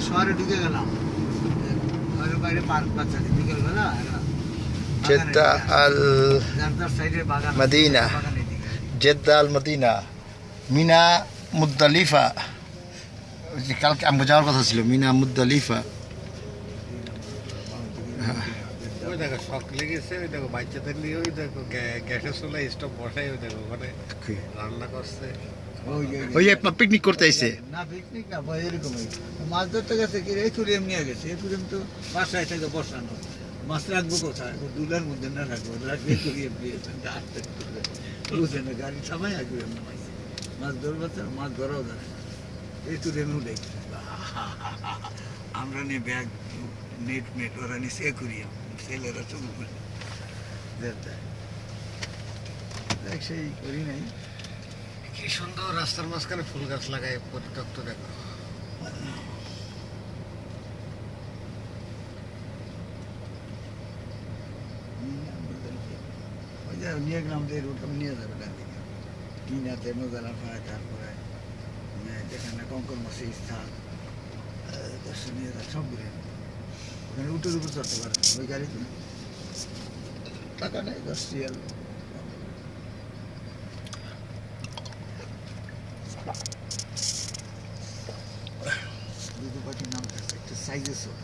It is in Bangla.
শহরে ঢুকে গেলাম, ঘরের বাইরে পার্ক পাচ্ছি বিকেলবেলা জেদ্দা আল সাইডে বাগান, মদিনা, বাগানের দিকে। জেদ্দা আল মদিনা, মিনা মুদ্দালিফা। ওই যে কালকে আমাকে যাওয়ার কথা ছিল, মিনা মুদ্দালিফা। ওই দেখো শখ লেগেছে, ওই দেখো বাচ্চাদের নিয়ে, ওই দেখো গ্যাসের চুলায় স্টোভ বসাই, ওই দেখো ওখানে রান্না করছে। ওই যে পিকনিক করতে আইছে। না পিকনিক না ভাই, এরকমই মাছ ধরতে গেছে কি একুরিয়াম নিয়ে গেছে। একুরিয়াম তো বাসায় থেকে বসানো, মাছ রাখবো কোথায়? দুলার মধ্যে না রাখবো, রাখবে একুরিয়াম দিয়েছে। বুঝে না, গাড়ি থামাই একুরিয়াম নামাইছে। মাছ ধরবো তো, মাছ ধরাও জানে না, একুরিয়াম উঠে গেছে। আমরা নিয়ে ব্যাগ নেট মেট, ওরা নিচ্ছে একুরিয়াম, ছেলেরা চুল করে দেখ সেই করি নাই। কি সুন্দর রাস্তার মাঝখানে ফুল গাছ লাগায় পরিত্যক্ত, দেখো। ওই যে নিয়ে গেলাম যে রুট নিয়ে যাবে ডান দিকে, কিনাতে নজালা পায়, তারপরে যেখানে কঙ্কর মাসের স্থান দর্শনীয় সব ঘুরে ওখানে উটের উপর চড়তে পারে ওই গাড়িতে। টাকা নেই, 10 রিয়াল। দুটো পাখির নাম থাকছে, একটা সাইজে ছোট।